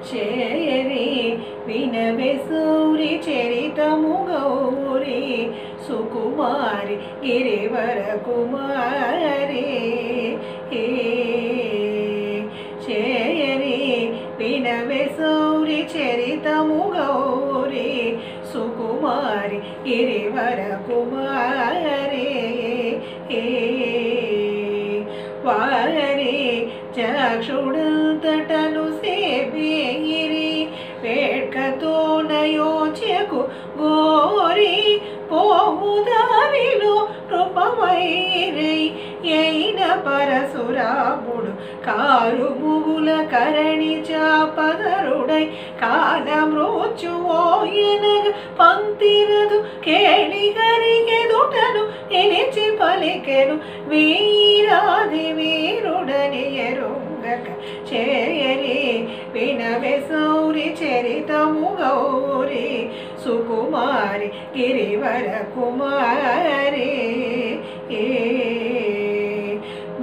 చేయరి వినవే సూరి చరితము గౌరి సుకుమారి గిరివర కుమారి చేయరి వినవే సూరి చరితము గౌరి సుకుమారి గిరివర కుమారి వారి చక్షుడంతటను సేవేగిరి వేడ్కతో నయోచ్యకు గోరి పోముదారిలో కృపమైరై అయిన పరశురాముడు కారు ముగుల కరణి చాపదరుడై కాలమృత్యువోయనగ పంక్తిరదు కేళిగరిగెదుటను నిలిచి పలికెను వీరాది వీరుడని ఎరుంగక చేయరి వినవే సౌరి చరితము గౌరి సుకుమారి గిరివర కుమారి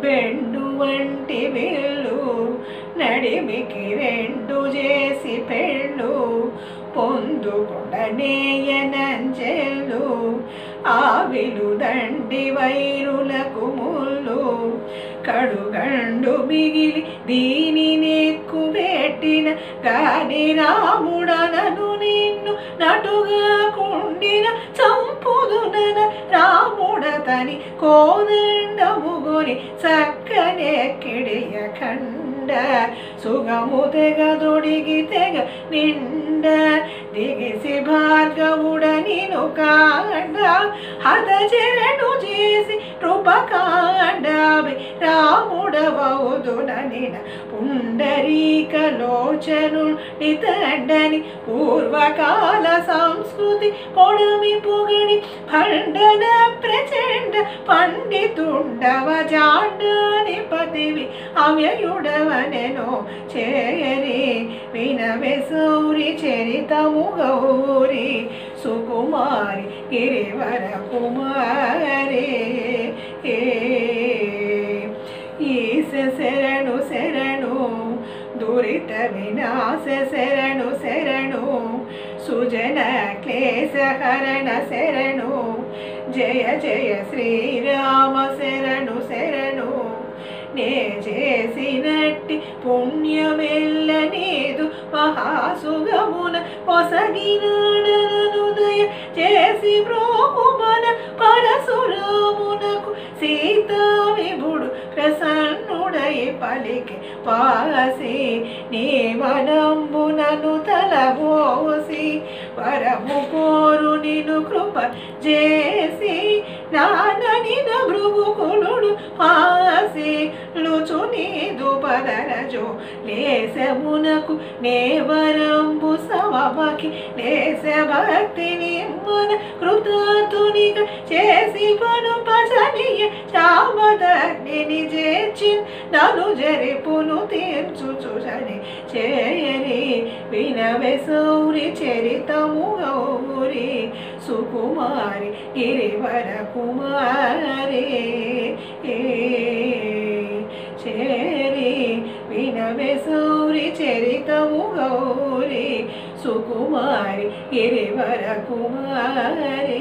బెండు వంటి విల్లు నడిమికి రెండు చేసి పెళ్ళు పొందుకొండనేయనంచెల్లు ఆవిలు దండి వైరులకు ముళ్ళు కడుగండు మిగిలి దీనినెక్కు పెట్టిన గాని రాముడనను నిన్ను నటుగా కుండిన చంపుదునన రాముడతని కోదండముగొని చక్కనెక్కిడియ ఖండ సుగము తెగ దొడిగి తెగ నిండ దిగిసి భార్గవుడనిను కాండ హతచరణు చేసి కృపకాండావి రాముడవౌదుననిన పుండరీకలోచనుడి తండని పూర్వకాల సంస్కృతి పొడమి పొగడి ఖండన ప్రచండ పండితుండవ జాండాని పతివి అవ్యయుడవనెనో చేయరి వినవే సౌరి చరితము గౌరి సుకుమారి గిరివర కుమారి ఈశ శరణు శరణు దురిత వినాశ శరణు శరణు సుజన క్లేశ హరణ శరణు జయ జయ శ్రీరామ శరణు శరణు నే చేసినట్టి పుణ్యమెల్ల నీదు మహాసుగమున పొసగినాడనుదయ చేసి బ్రోకుమన పరశురామునకు సీతా విభుడు ప్రసన్నుడై పలికి పాసి నీ వనంబునను తలబోసి వరము కోరు నిను కృప చేసి నాననిన భృగుకులుడు పాసి లుచు నీదు పదరజో లేసమునకు నే వరంబు సమమకి లేస భక్తిని మన కృతాతునిక చేసి పను పచనీయ చామదగ్ని చేర్చి నను జరిపును తీర్చుచుని చేయరి వినవే సౌరి చరితము గౌరి సుకుమారి గిరివర కుమారి చేరి వినవే సౌరి చరితము గౌరి సుకుమారి గిరివర కుమారి